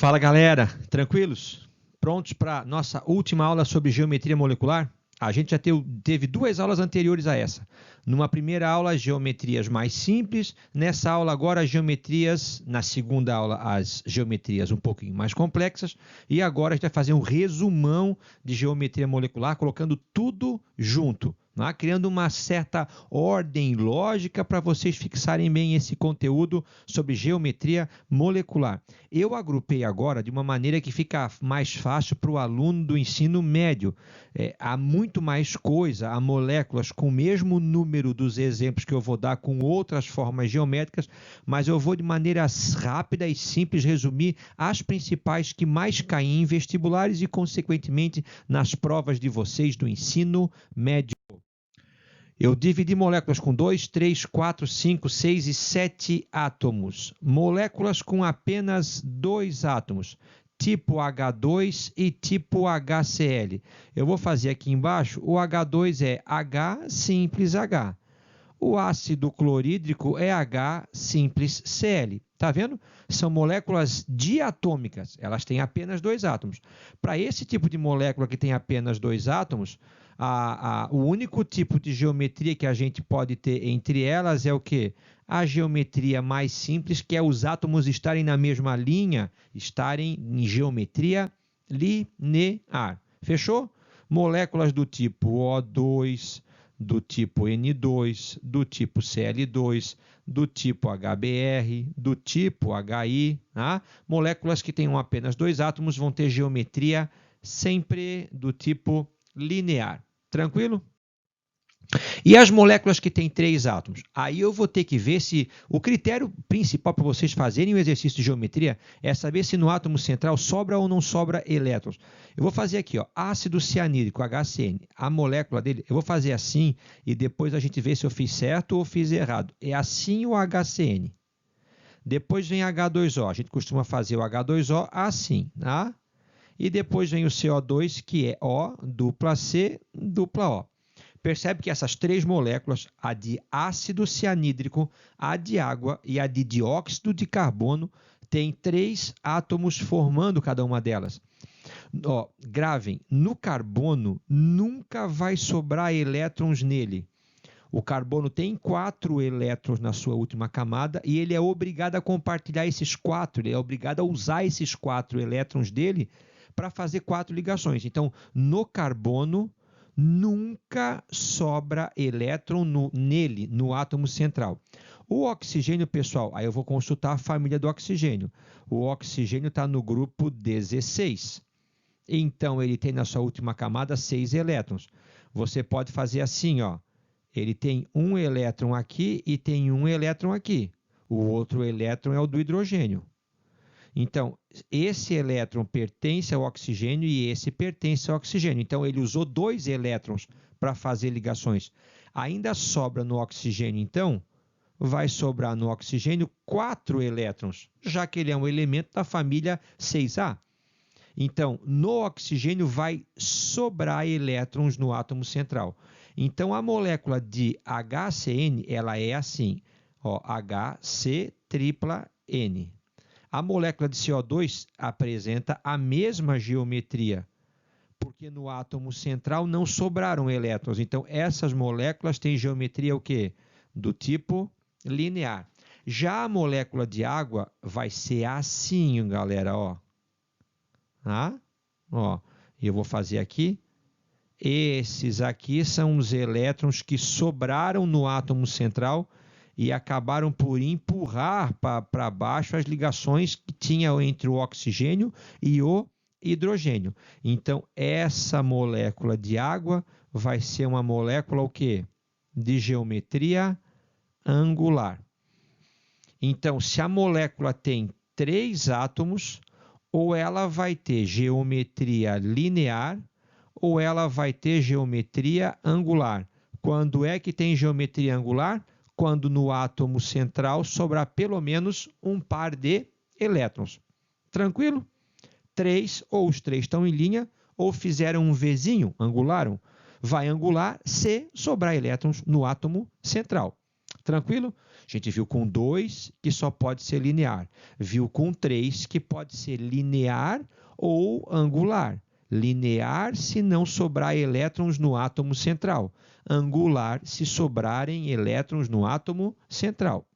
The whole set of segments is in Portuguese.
Fala galera, tranquilos? Prontos para nossa última aula sobre geometria molecular? A gente já teve duas aulas anteriores a essa. Numa primeira aula, as geometrias mais simples. Nessa aula agora, as geometrias, na segunda aula, as geometrias um pouquinho mais complexas. E agora a gente vai fazer um resumão de geometria molecular, colocando tudo junto, né? Criando uma certa ordem lógica para vocês fixarem bem esse conteúdo sobre geometria molecular. Eu agrupei agora de uma maneira que fica mais fácil para o aluno do ensino médio. Há muito mais coisa, há moléculas com o mesmo número dos exemplos que eu vou dar com outras formas geométricas, mas eu vou de maneira rápida e simples resumir as principais que mais caem em vestibulares e, consequentemente, nas provas de vocês do ensino médio. Eu dividi moléculas com 2, 3, 4, 5, 6 e 7 átomos. Moléculas com apenas 2 átomos, tipo H2 e tipo HCl. Eu vou fazer aqui embaixo, o H2 é H simples H. O ácido clorídrico é H simples Cl. Tá vendo? São moléculas diatômicas, elas têm apenas 2 átomos. Para esse tipo de molécula que tem apenas 2 átomos, o único tipo de geometria que a gente pode ter entre elas é o quê? A geometria mais simples, que é os átomos estarem na mesma linha, estarem em geometria linear. Fechou? Moléculas do tipo O2, do tipo N2, do tipo Cl2, do tipo HBr, do tipo HI. Tá? Moléculas que tenham apenas 2 átomos vão ter geometria sempre do tipo linear. Tranquilo? E as moléculas que têm 3 átomos? Aí eu vou ter que ver se... O critério principal para vocês fazerem o exercício de geometria é saber se no átomo central sobra ou não sobra elétrons. Eu vou fazer aqui, ó, ácido cianídrico, HCN, a molécula dele, eu vou fazer assim e depois a gente vê se eu fiz certo ou fiz errado. É assim o HCN. Depois vem H2O, a gente costuma fazer o H2O assim, tá? E depois vem o CO2, que é O, dupla C, dupla O. Percebe que essas 3 moléculas, a de ácido cianídrico, a de água e a de dióxido de carbono, têm 3 átomos formando cada uma delas. Ó, gravem, no carbono nunca vai sobrar elétrons nele. O carbono tem 4 elétrons na sua última camada e ele é obrigado a compartilhar esses 4, ele é obrigado a usar esses 4 elétrons dele para fazer 4 ligações. Então, no carbono, nunca sobra elétron nele, no átomo central. O oxigênio, pessoal, aí eu vou consultar a família do oxigênio. O oxigênio está no grupo 16. Então, ele tem na sua última camada 6 elétrons. Você pode fazer assim, ó. Ele tem um elétron aqui e tem um elétron aqui. O outro elétron é o do hidrogênio. Então, esse elétron pertence ao oxigênio e esse pertence ao oxigênio. Então, ele usou 2 elétrons para fazer ligações. Ainda sobra no oxigênio, então, vai sobrar no oxigênio 4 elétrons, já que ele é um elemento da família 6A. Então, no oxigênio vai sobrar elétrons no átomo central. Então, a molécula de HCN, ela é assim, ó, HC≡N. A molécula de CO2 apresenta a mesma geometria, porque no átomo central não sobraram elétrons. Então, essas moléculas têm geometria o quê? Do tipo linear. Já a molécula de água vai ser assim, galera, ó. Tá? Ó, eu vou fazer aqui. Esses aqui são os elétrons que sobraram no átomo central e acabaram por empurrar para baixo as ligações que tinha entre o oxigênio e o hidrogênio. Então, essa molécula de água vai ser uma molécula o quê? De geometria angular. Então, se a molécula tem 3 átomos, ou ela vai ter geometria linear, ou ela vai ter geometria angular. Quando é que tem geometria angular? Quando no átomo central sobrar pelo menos um par de elétrons. Tranquilo? 3, ou os 3 estão em linha, ou fizeram um Vzinho, angularam. Vai angular se sobrar elétrons no átomo central. Tranquilo? A gente viu com 2, que só pode ser linear. Viu com 3, que pode ser linear ou angular. Linear se não sobrar elétrons no átomo central. Angular se sobrarem elétrons no átomo central.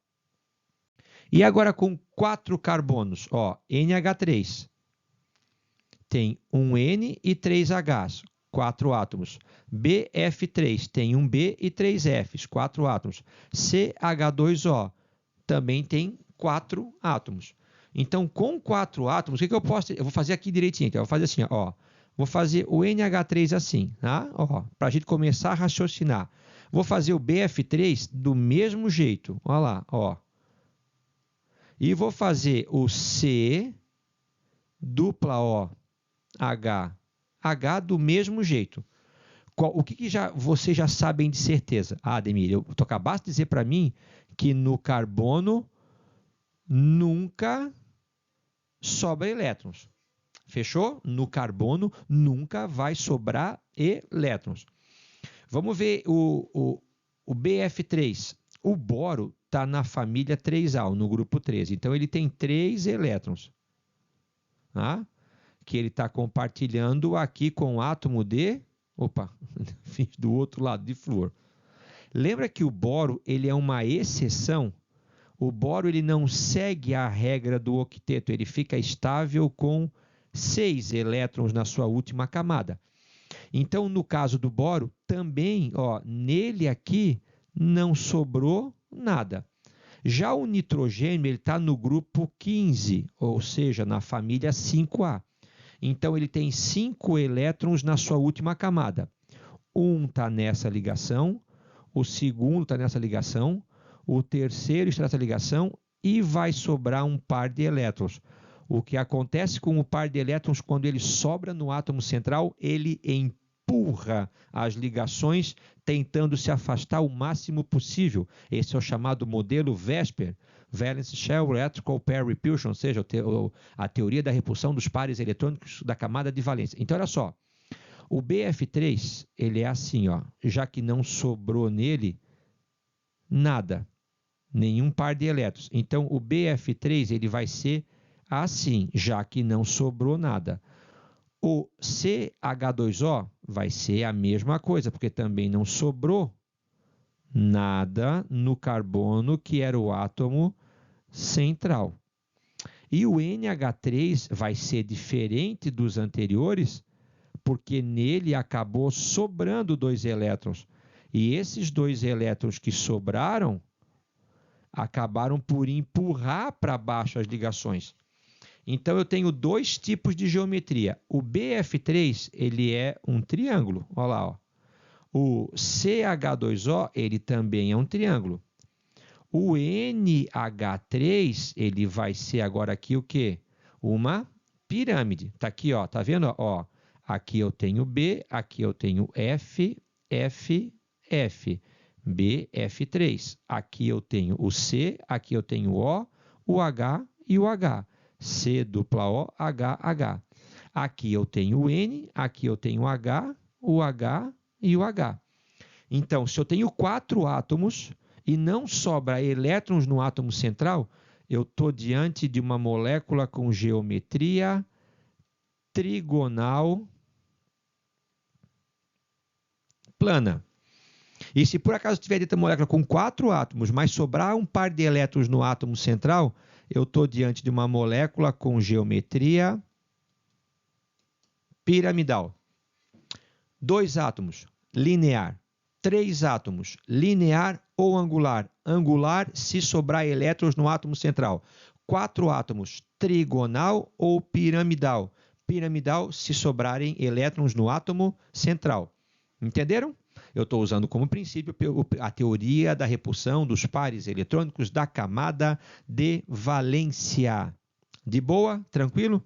E agora com 4 carbonos, ó, NH3. Tem um N e 3 Hs, 4 átomos. BF3 tem um B e 3 Fs, 4 átomos. CH2O também tem 4 átomos. Então, com 4 átomos, o que eu posso... Eu vou fazer aqui direitinho. Então, eu vou fazer assim, ó. Vou fazer o NH3 assim, tá? Para a gente começar a raciocinar. Vou fazer o BF3 do mesmo jeito. Olha lá, ó. E vou fazer o C dupla O H do mesmo jeito. O que vocês já sabem de certeza? Ademir, tu acabaste de dizer para mim que no carbono nunca sobra elétrons. Fechou? No carbono nunca vai sobrar elétrons. Vamos ver o BF3. O boro está na família 3A, no grupo 13. Então, ele tem 3 elétrons. Tá? Que ele está compartilhando aqui com o átomo de... Opa, fiz do outro lado, de flúor. Lembra que o boro ele é uma exceção? O boro ele não segue a regra do octeto, ele fica estável com 6 elétrons na sua última camada. Então, no caso do boro, também, ó, nele aqui não sobrou nada. Já o nitrogênio está no grupo 15, ou seja, na família 5A. Então, ele tem 5 elétrons na sua última camada. Um está nessa ligação, o segundo está nessa ligação, o terceiro está nessa ligação e vai sobrar um par de elétrons. O que acontece com o par de elétrons quando ele sobra no átomo central, ele empurra as ligações tentando se afastar o máximo possível. Esse é o chamado modelo VSEPR, Valence Shell Electrical Pair Repulsion, ou seja, a teoria da repulsão dos pares eletrônicos da camada de valência. Então, olha só, o BF3, ele é assim, ó, já que não sobrou nele nada, nenhum par de elétrons. Então, o BF3 ele vai ser assim, já que não sobrou nada. O CH2O vai ser a mesma coisa, porque também não sobrou nada no carbono, que era o átomo central. E o NH3 vai ser diferente dos anteriores, porque nele acabou sobrando 2 elétrons. E esses 2 elétrons que sobraram acabaram por empurrar para baixo as ligações. Então, eu tenho 2 tipos de geometria. O BF3 ele é um triângulo. Olha lá, ó. O CH2O ele também é um triângulo. O NH3 ele vai ser agora aqui o quê? Uma pirâmide. Tá aqui, ó. Tá vendo? Ó, aqui eu tenho B, aqui eu tenho F, F, F. BF3. Aqui eu tenho o C, aqui eu tenho o H e o H. C dupla O, H, H. Aqui eu tenho o N, aqui eu tenho o H e o H. Então, se eu tenho 4 átomos e não sobra elétrons no átomo central, eu estou diante de uma molécula com geometria trigonal plana. E se por acaso tiver dita molécula com 4 átomos, mas sobrar um par de elétrons no átomo central, eu estou diante de uma molécula com geometria piramidal. 2 átomos, linear. 3 átomos, linear ou angular. Angular se sobrar elétrons no átomo central. 4 átomos, trigonal ou piramidal. Piramidal se sobrarem elétrons no átomo central. Entenderam? Eu estou usando como princípio a teoria da repulsão dos pares eletrônicos da camada de valência. De boa? Tranquilo?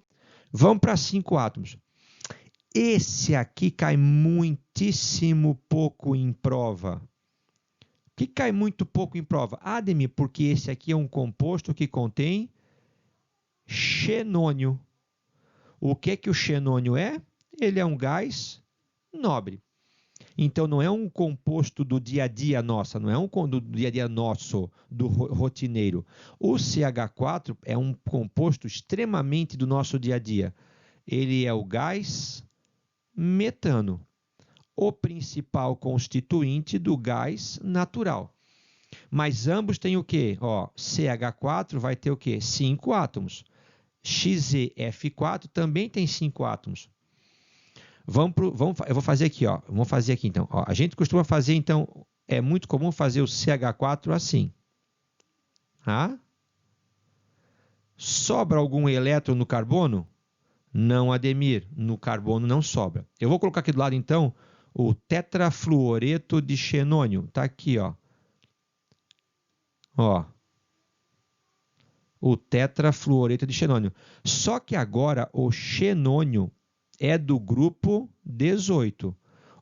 Vamos para 5 átomos. Esse aqui cai muitíssimo pouco em prova. Por que cai muito pouco em prova? Ademir, porque esse aqui é um composto que contém xenônio. O que o xenônio é? Ele é um gás nobre. Então, não é um composto do dia a dia nosso, não é um do dia a dia nosso, do rotineiro. O CH4 é um composto extremamente do nosso dia a dia. Ele é o gás metano, o principal constituinte do gás natural. Mas ambos têm o quê? Ó, CH4 vai ter o quê? 5 átomos. XeF4 também tem 5 átomos. Eu vou fazer aqui, ó. Vamos fazer aqui então. Ó, a gente costuma fazer, então, é muito comum fazer o CH4 assim. Tá? Sobra algum elétron no carbono? Não, Ademir. No carbono não sobra. Eu vou colocar aqui do lado, então, o tetrafluoreto de xenônio. Está aqui, ó. Ó. O tetrafluoreto de xenônio. Só que agora o xenônio é do grupo 18,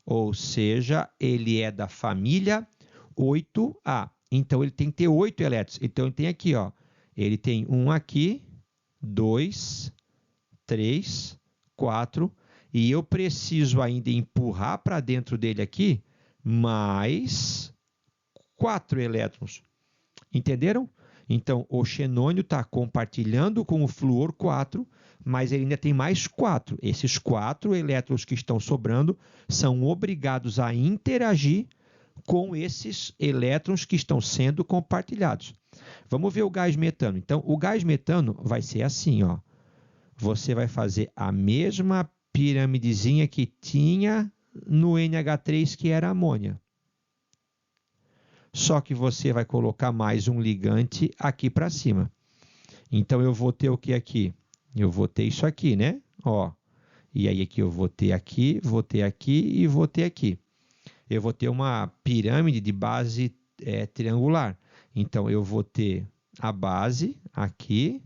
ou seja, ele é da família 8A. Então, ele tem que ter 8 elétrons. Então, ele tem aqui, ó, ele tem um aqui, 2, 3, 4, e eu preciso ainda empurrar para dentro dele aqui mais 4 elétrons. Entenderam? Então, o xenônio está compartilhando com o flúor 4, mas ele ainda tem mais 4. Esses 4 elétrons que estão sobrando são obrigados a interagir com esses elétrons que estão sendo compartilhados. Vamos ver o gás metano. Então, o gás metano vai ser assim, ó. Você vai fazer a mesma piramidezinha que tinha no NH3, que era amônia. Só que você vai colocar mais um ligante aqui para cima. Então, eu vou ter o que aqui? Eu vou ter isso aqui, né? Ó. E aí aqui eu vou ter aqui e vou ter aqui. Eu vou ter uma pirâmide de base triangular. Então, eu vou ter a base aqui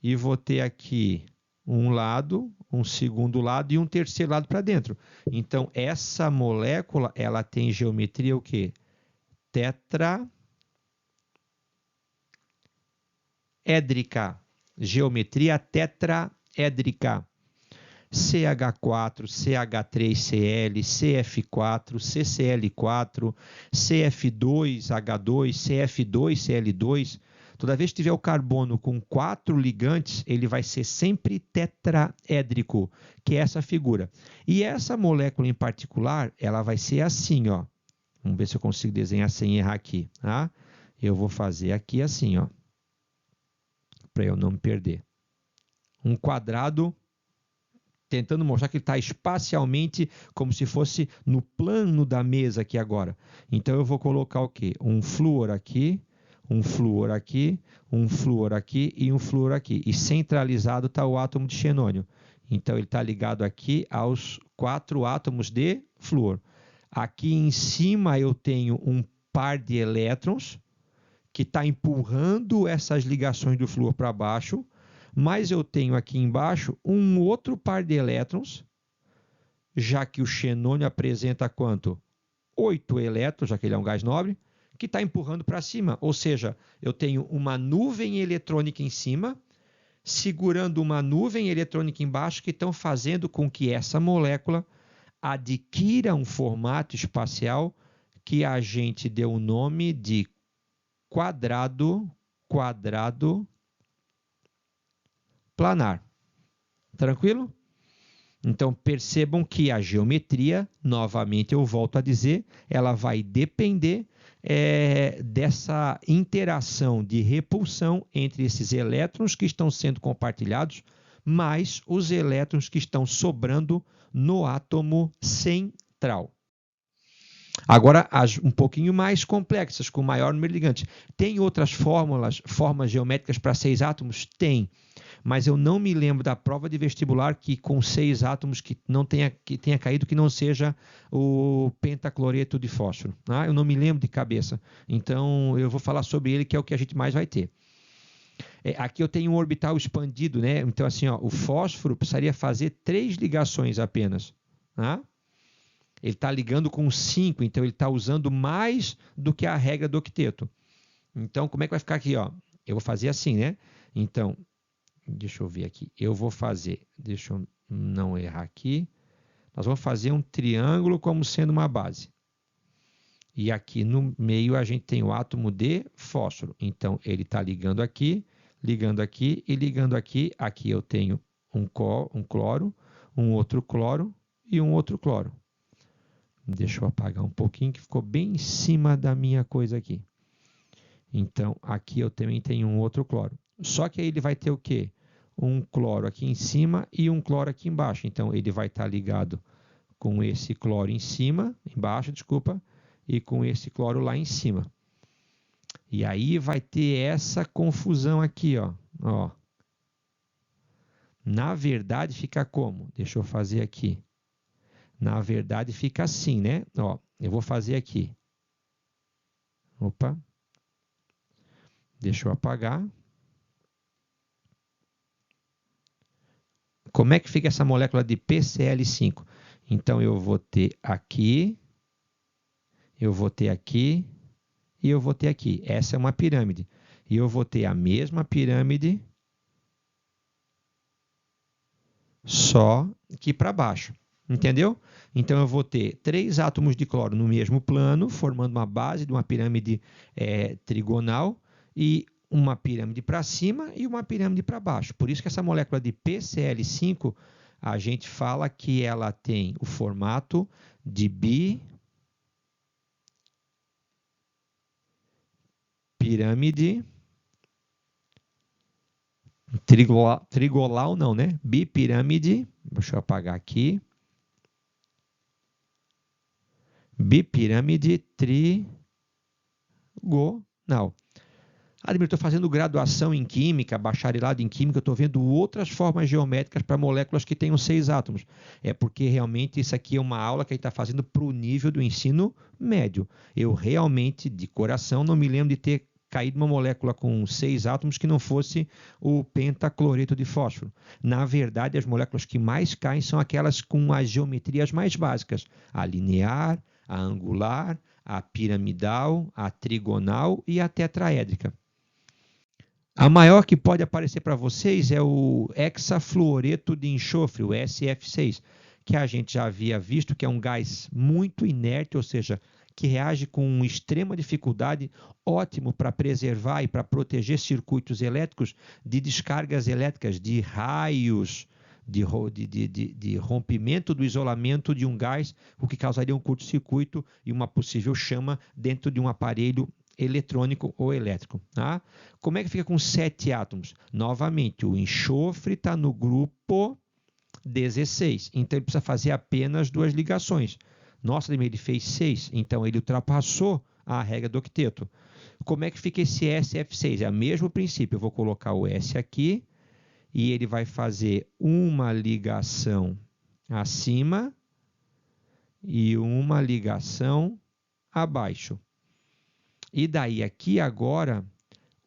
e vou ter aqui um lado, um segundo lado e um terceiro lado para dentro. Então, essa molécula, ela tem geometria o quê? Tetraédrica. Geometria tetraédrica. CH4, CH3Cl, CF4, CCl4, CF2H2, CF2Cl2. Toda vez que tiver o carbono com 4 ligantes, ele vai ser sempre tetraédrico, que é essa figura. E essa molécula em particular, ela vai ser assim, ó. Vamos ver se eu consigo desenhar sem errar aqui. Tá? Eu vou fazer aqui assim, ó, para eu não me perder. Um quadrado, tentando mostrar que ele está espacialmente como se fosse no plano da mesa aqui agora. Então, eu vou colocar o quê? Um flúor aqui, um flúor aqui, um flúor aqui e um flúor aqui. E centralizado está o átomo de xenônio. Então, ele está ligado aqui aos 4 átomos de flúor. Aqui em cima eu tenho um par de elétrons que está empurrando essas ligações do flúor para baixo, mas eu tenho aqui embaixo um outro par de elétrons, já que o xenônio apresenta quanto? 8 elétrons, já que ele é um gás nobre, que está empurrando para cima. Ou seja, eu tenho uma nuvem eletrônica em cima, segurando uma nuvem eletrônica embaixo, que estão fazendo com que essa molécula adquira um formato espacial que a gente deu o nome de quadrado planar. Tranquilo? Então, percebam que a geometria, novamente eu volto a dizer, ela vai depender dessa interação de repulsão entre esses elétrons que estão sendo compartilhados, mais os elétrons que estão sobrando no átomo central. Agora, as um pouquinho mais complexas, com maior número de ligantes. Tem outras formas geométricas para 6 átomos? Tem. Mas eu não me lembro da prova de vestibular que com 6 átomos que tenha caído que não seja o pentacloreto de fósforo. Tá? Eu não me lembro de cabeça. Então, eu vou falar sobre ele, que é o que a gente mais vai ter. Aqui eu tenho um orbital expandido, né? Então, assim, ó, o fósforo precisaria fazer 3 ligações apenas. Tá? Ele está ligando com 5, então ele está usando mais do que a regra do octeto. Então, como é que vai ficar aqui? Ó? Eu vou fazer assim, né? Então, deixa eu ver aqui. Eu vou fazer, deixa eu não errar aqui. Nós vamos fazer um triângulo como sendo uma base. E aqui no meio a gente tem o átomo de fósforo. Então, ele está ligando aqui e ligando aqui. Aqui eu tenho um cloro, um outro cloro e um outro cloro. Deixa eu apagar um pouquinho, que ficou bem em cima da minha coisa aqui. Então, aqui eu também tenho um outro cloro. Só que aí ele vai ter o quê? Um cloro aqui em cima e um cloro aqui embaixo. Então, ele vai estar ligado com esse cloro embaixo, e com esse cloro lá em cima. E aí vai ter essa confusão aqui, ó. Na verdade, fica como? Deixa eu fazer aqui. Na verdade, fica assim, né? Ó, eu vou fazer aqui. Opa. Deixa eu apagar. Como é que fica essa molécula de PCl5? Então, eu vou ter aqui, eu vou ter aqui e eu vou ter aqui. Essa é uma pirâmide. E eu vou ter a mesma pirâmide, só que para baixo. Entendeu? Então, eu vou ter 3 átomos de cloro no mesmo plano, formando uma base de uma pirâmide trigonal, e uma pirâmide para cima e uma pirâmide para baixo. Por isso que essa molécula de PCl5, a gente fala que ela tem o formato de bipirâmide trigonal, não, né? Bipirâmide, deixa eu apagar aqui. Bipirâmide trigonal. Ademir, estou fazendo graduação em Química, bacharelado em Química, estou vendo outras formas geométricas para moléculas que tenham 6 átomos. É porque realmente isso aqui é uma aula que a gente está fazendo para o nível do ensino médio. Eu realmente, de coração, não me lembro de ter caído uma molécula com 6 átomos que não fosse o pentacloreto de fósforo. Na verdade, as moléculas que mais caem são aquelas com as geometrias mais básicas. A linear, a angular, a piramidal, a trigonal e a tetraédrica. A maior que pode aparecer para vocês é o hexafluoreto de enxofre, o SF6, que a gente já havia visto que é um gás muito inerte, ou seja, que reage com extrema dificuldade, ótimo para preservar e para proteger circuitos elétricos de descargas elétricas, de raios, de rompimento do isolamento de um gás, o que causaria um curto-circuito e uma possível chama dentro de um aparelho eletrônico ou elétrico. Tá? Como é que fica com 7 átomos? Novamente, o enxofre está no grupo 16, então ele precisa fazer apenas 2 ligações. Nossa, ele fez 6, então ele ultrapassou a regra do octeto. Como é que fica esse SF6? É o mesmo princípio, eu vou colocar o S aqui e ele vai fazer uma ligação acima e uma ligação abaixo. E daí aqui agora,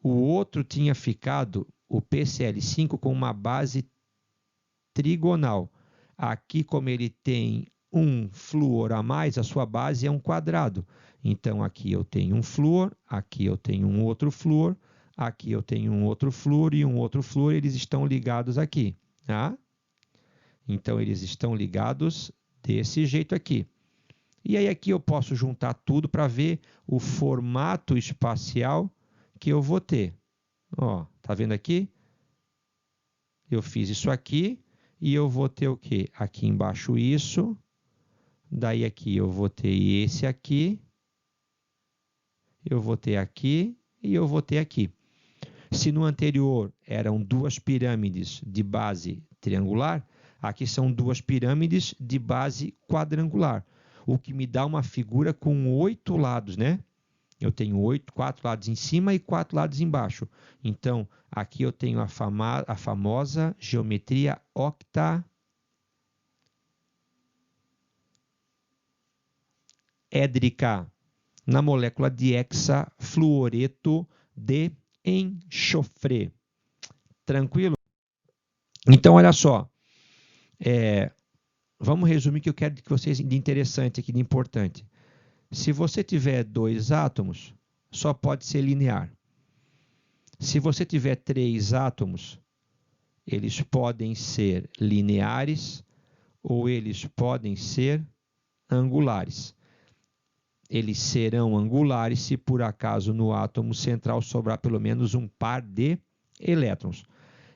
o outro tinha ficado, o PCl5, com uma base trigonal. Aqui, como ele tem um flúor a mais, a sua base é um quadrado. Então, aqui eu tenho um flúor, aqui eu tenho um outro flúor, aqui eu tenho um outro flúor e um outro flúor, eles estão ligados aqui. Tá? Então, eles estão ligados desse jeito aqui. E aí aqui eu posso juntar tudo para ver o formato espacial que eu vou ter. Ó, tá vendo aqui? Eu fiz isso aqui e eu vou ter o quê? Aqui embaixo isso. Daí aqui eu vou ter esse aqui. Eu vou ter aqui e eu vou ter aqui. Se no anterior eram 2 pirâmides de base triangular, aqui são 2 pirâmides de base quadrangular. O que me dá uma figura com 8 lados, né? Eu tenho 4 lados em cima e 4 lados embaixo. Então, aqui eu tenho a famosa geometria octaédrica na molécula de hexafluoreto de enxofre. Tranquilo? Então, olha só. Vamos resumir o que eu quero que vocês de interessante aqui, de importante. Se você tiver 2 átomos, só pode ser linear. Se você tiver 3 átomos, eles podem ser lineares ou eles podem ser angulares. Eles serão angulares se por acaso no átomo central sobrar pelo menos um par de elétrons.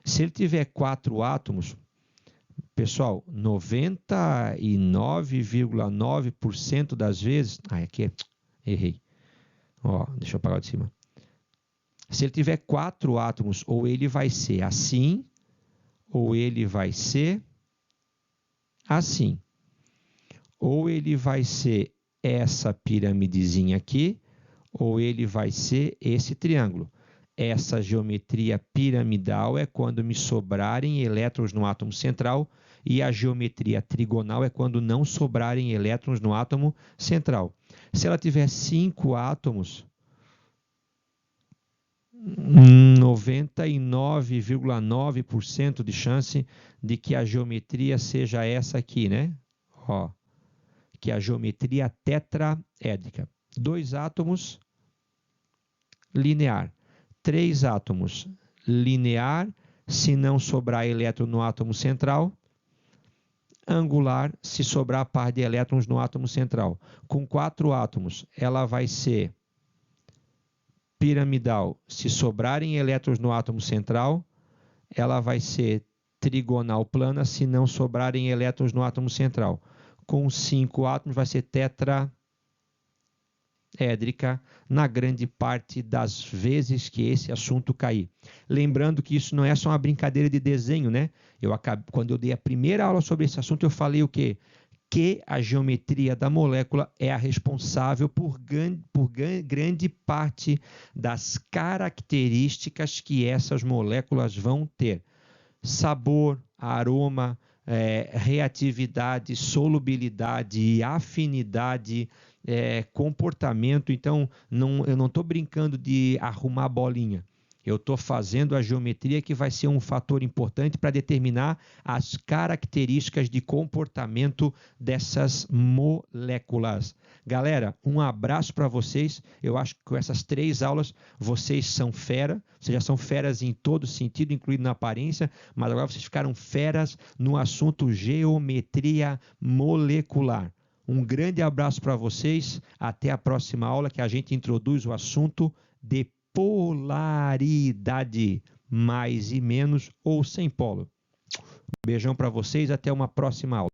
Se ele tiver 4 átomos, pessoal, 99,9% das vezes... aqui errei. Deixa eu apagar de cima. Se ele tiver 4 átomos, ou ele vai ser assim, ou ele vai ser assim. Ou ele vai ser essa piramidezinha aqui, ou ele vai ser esse triângulo. Essa geometria piramidal é quando me sobrarem elétrons no átomo central, e a geometria trigonal é quando não sobrarem elétrons no átomo central. Se ela tiver 5 átomos, 99,9% de chance de que a geometria seja essa aqui, né? Que é a geometria tetraédrica. 2 átomos, linear. 3 átomos, linear, se não sobrar elétron no átomo central. Angular, se sobrar par de elétrons no átomo central. Com 4 átomos, ela vai ser piramidal, se sobrarem elétrons no átomo central. Ela vai ser trigonal plana, se não sobrarem elétrons no átomo central. Com 5 átomos, vai ser tetraédrica na grande parte das vezes que esse assunto cair. Lembrando que isso não é só uma brincadeira de desenho, né? Quando eu dei a primeira aula sobre esse assunto, eu falei o quê? Que a geometria da molécula é a responsável por grande parte das características que essas moléculas vão ter. Sabor, aroma, reatividade, solubilidade, afinidade, comportamento. Então, eu não estou brincando de arrumar bolinha. Eu estou fazendo a geometria que vai ser um fator importante para determinar as características de comportamento dessas moléculas. Galera, um abraço para vocês. Eu acho que com essas 3 aulas vocês são fera. Vocês já são feras em todo sentido, incluindo na aparência, mas agora vocês ficaram feras no assunto geometria molecular. Um grande abraço para vocês. Até a próxima aula, que a gente introduz o assunto de polaridade, mais e menos ou sem polo. Beijão para vocês, até uma próxima aula.